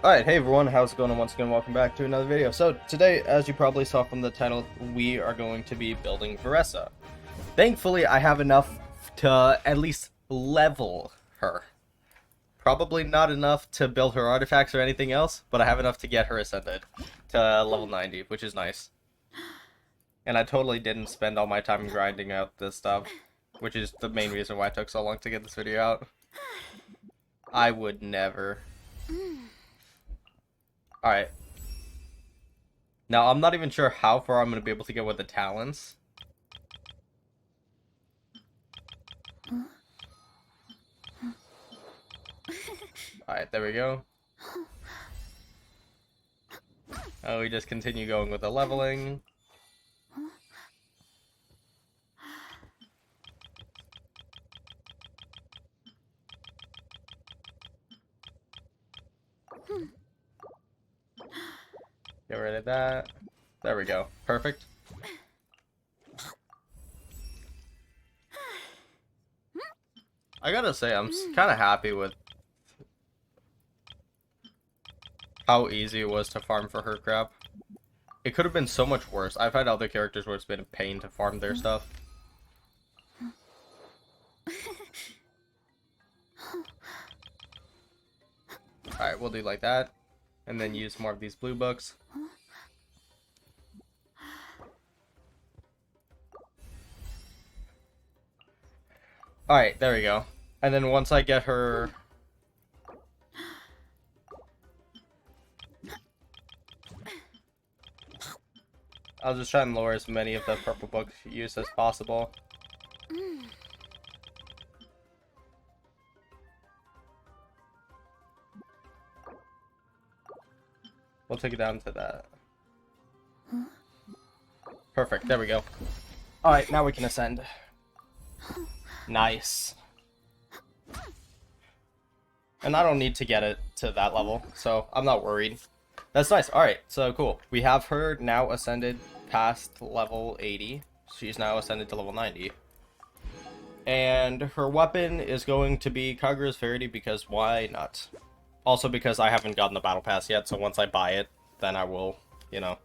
Alright, hey everyone, how's it going? And once again, welcome back to another video. So, today, as you probably saw from the title, we are going to be building Varesa. Thankfully, I have enough to at least level her. Probably not enough to build her artifacts or anything else, but I have enough to get her ascended to level 90, which is nice. And I totally didn't spend all my time grinding out this stuff, which is the main reason why it took so long to get this video out. I would never. Alright. Now, I'm not even sure how far I'm going to be able to get with the talents. Alright, there we go. Oh, we just continue going with the leveling. Get rid of that. There we go. Perfect. I gotta say, I'm kind of happy with how easy it was to farm for her crap. It could have been so much worse. I've had other characters where it's been a pain to farm their stuff. Alright, we'll do like that. And then use more of these blue books. Alright, there we go. And then once I get her... I'll just try and lower as many of the purple books used as possible. We'll take it down to that. Perfect, there we go. Alright, now we can ascend. Nice. And I don't need to get it to that level, so I'm not worried. That's nice. Alright, so cool. We have her now ascended past level 80. She's now ascended to level 90. And her weapon is going to be Kagura's Verity, because why not? Also because I haven't gotten the battle pass yet, so once I buy it, then I will, you know,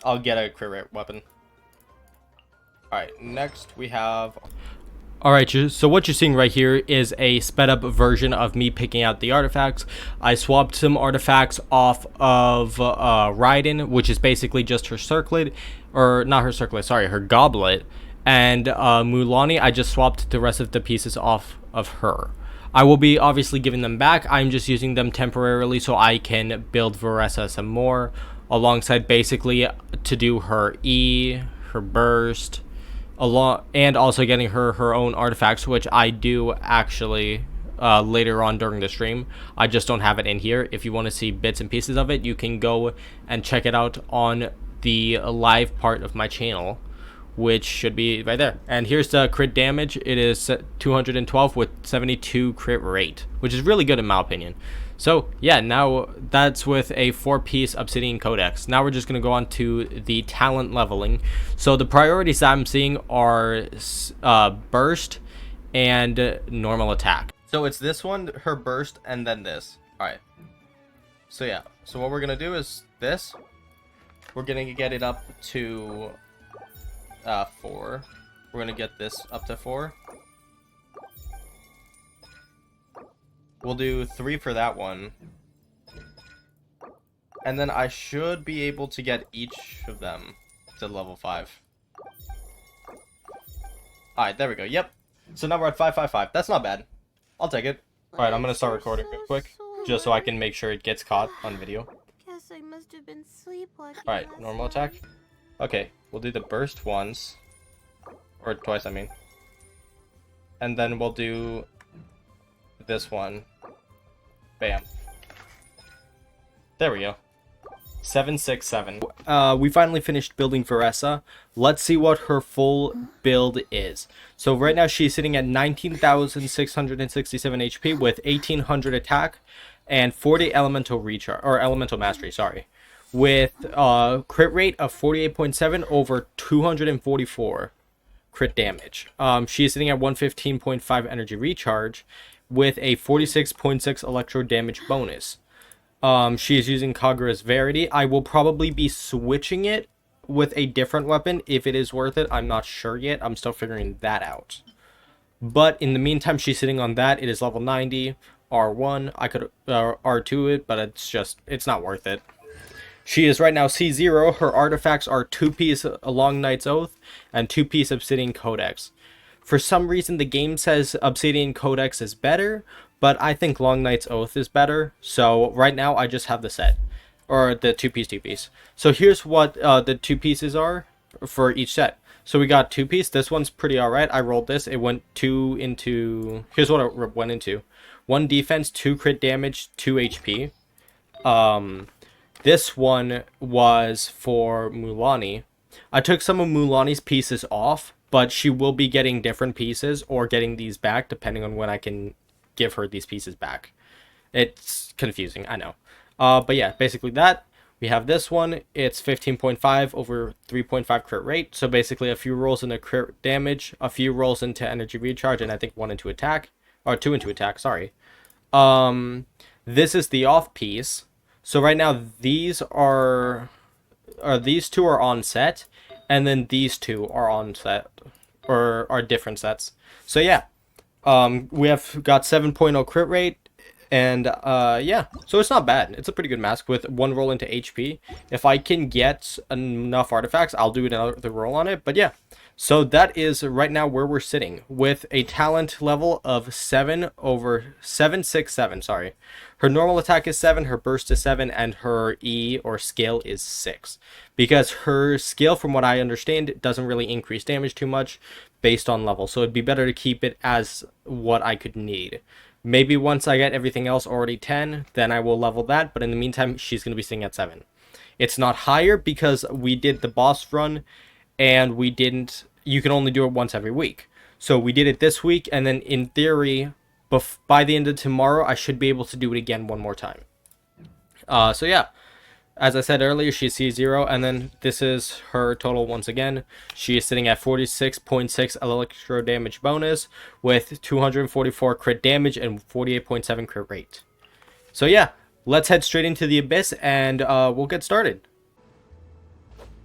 I'll get a crit rate weapon. Alright, next we have... Alright, so what you're seeing right here is a sped up version of me picking out the artifacts. I swapped some artifacts off of Raiden, which is basically just her circlet, or not her circlet, sorry, her goblet. And Mulani, I just swapped the rest of the pieces off of her. I will be obviously giving them back. I'm just using them temporarily so I can build Varesa some more, alongside basically to do her E, her burst, and also getting her own artifacts, which I do actually later on during the stream. I just don't have it in here. If you want to see bits and pieces of it, you can go and check it out on the live part of my channel, which should be right there. And here's the crit damage. It is 212 with 72 crit rate, which is really good in my opinion. So yeah, now that's with a 4-piece Obsidian Codex. Now we're just going to go on to the talent leveling. So the priorities that I'm seeing are burst and normal attack. So it's this one, her burst, and then this. Alright. So yeah, so what we're going to do is this. We're going to get it up to 4. We're going to get this up to 4. We'll do 3 for that one. And then I should be able to get each of them to level 5. Alright, there we go. Yep. So now we're at 555. That's not bad. I'll take it. Alright, I'm going to start recording real quick, just so I can make sure it gets caught on video. Guess I must have been sleepwalking. Alright, normal attack. Okay, we'll do the burst once. Or twice, I mean. And then we'll do this one. Bam. There we go. 767. We finally finished building Varesa. Let's see what her full build is. So right now she's sitting at 19,667 HP with 1,800 attack and 40 elemental recharge, or elemental mastery, sorry. With crit rate of 48.7 over 244 crit damage. She's sitting at 115.5 energy recharge with a 46.6 electro damage bonus. She is using Kagura's Verity. I will probably be switching it with a different weapon if it is worth it. I'm not sure yet. I'm still figuring that out. But in the meantime, she's sitting on that. It is level 90, R1. I could R2 it, but it's not worth it. She is right now C0. Her artifacts are 2-piece Long Night's Oath and 2-piece Obsidian Codex. For some reason, the game says Obsidian Codex is better, but I think Long Night's Oath is better. So right now, I just have the set, or the 2-piece. So here's what the 2 pieces are for each set. So we got 2-piece. This one's pretty alright. I rolled this. It went 2 into... Here's what it went into. 1 defense, 2 crit damage, 2 HP. This one was for Mulani. I took some of Mulani's pieces off, but she will be getting different pieces or getting these back depending on when I can give her these pieces back. It's confusing, I know. But yeah, basically that. We have this one. It's 15.5 over 3.5 crit rate. So basically a few rolls into crit damage, a few rolls into energy recharge, and I think 1 into attack. Or 2 into attack, sorry. This is the off piece. So right now these these 2 are on set, and then these 2 are on set, or are different sets. So yeah, we have got 7.0 crit rate, and yeah, so it's not bad. It's a pretty good mask with 1 roll into HP. If I can get enough artifacts, I'll do another roll on it. But yeah, so that is right now where we're sitting with a talent level of 7/767. Sorry, her normal attack is 7, her burst is 7, and her E or skill is 6. Because her skill, from what I understand, doesn't really increase damage too much based on level. So it'd be better to keep it as what I could need. Maybe once I get everything else already 10, then I will level that. But in the meantime, she's going to be sitting at 7. It's not higher because we did the boss run and we didn't... You can only do it once every week. So we did it this week, and then in theory, by the end of tomorrow, I should be able to do it again one more time. So yeah, as I said earlier, she's C0, and then this is her total once again. She is sitting at 46.6 electro damage bonus with 244 crit damage and 48.7 crit rate. So yeah, let's head straight into the Abyss, and we'll get started.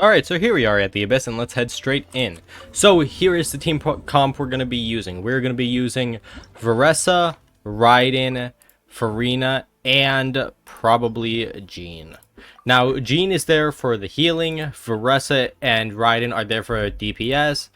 Alright, so here we are at the Abyss, and let's head straight in. So here is the team comp we're going to be using. We're going to be using Varesa, Raiden, Farina, and probably Jean. Now, Jean is there for the healing, Varesa and Raiden are there for DPS,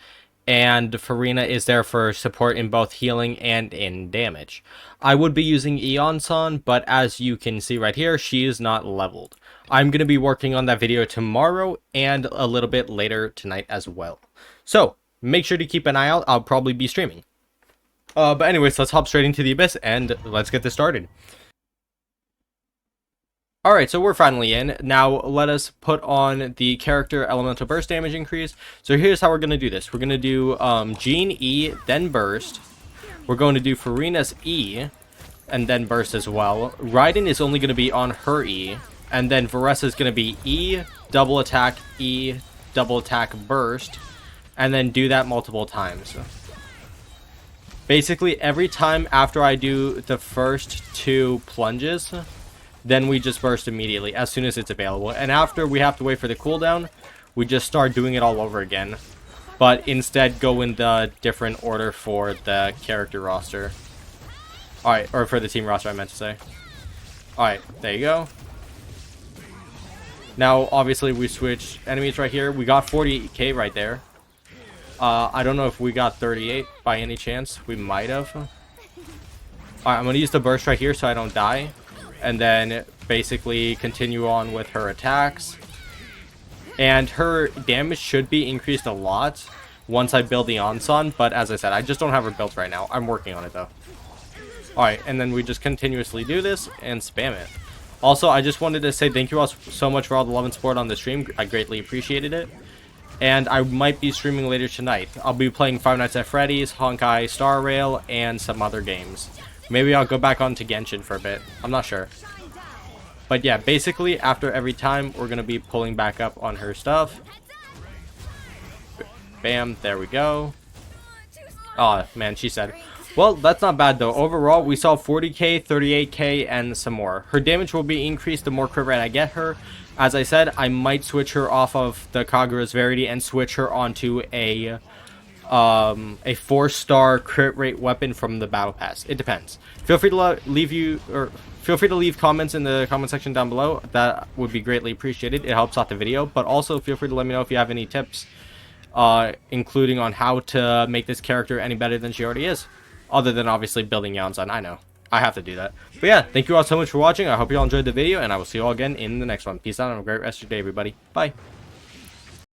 and Farina is there for support in both healing and in damage. I would be using Eon-san, but as you can see right here, she is not leveled. I'm going to be working on that video tomorrow and a little bit later tonight as well. So, make sure to keep an eye out. I'll probably be streaming. But anyways, let's hop straight into the Abyss and let's get this started. Alright, so we're finally in. Now, let us put on the character elemental burst damage increase. So here's how we're going to do this. We're going to do Jean E, then burst. We're going to do Farina's E, and then burst as well. Raiden is only going to be on her E. And then Varesa is going to be E, double attack, burst, and then do that multiple times. Basically, every time after I do the first 2 plunges, then we just burst immediately as soon as it's available. And after we have to wait for the cooldown, we just start doing it all over again. But instead go in the different order for the character roster. Alright, or for the team roster I meant to say. Alright, there you go. Now, obviously, we switched enemies right here. We got 48k right there. I don't know if we got 38 by any chance. We might have. Alright, I'm going to use the burst right here so I don't die. And then basically continue on with her attacks. And her damage should be increased a lot once I build the Onsan. But as I said, I just don't have her built right now. I'm working on it, though. Alright, and then we just continuously do this and spam it. Also, I just wanted to say thank you all so much for all the love and support on the stream. I greatly appreciated it. And I might be streaming later tonight. I'll be playing Five Nights at Freddy's, Honkai Star Rail, and some other games. Maybe I'll go back on to Genshin for a bit. I'm not sure. But yeah, basically, after every time, we're going to be pulling back up on her stuff. Bam, there we go. Oh, man, she said, Well, that's not bad though. Overall, we saw 40k, 38k, and some more. Her damage will be increased the more crit rate I get her. As I said, I might switch her off of the Kagura's Verity and switch her onto a 4-star crit rate weapon from the battle pass. It depends. Feel free to leave comments in the comment section down below. That would be greatly appreciated. It helps out the video. But also feel free to let me know if you have any tips, including on how to make this character any better than she already is. Other than obviously building Yanzan. I know. I have to do that. But yeah, thank you all so much for watching. I hope you all enjoyed the video, and I will see you all again in the next one. Peace out and have a great rest of your day, everybody. Bye.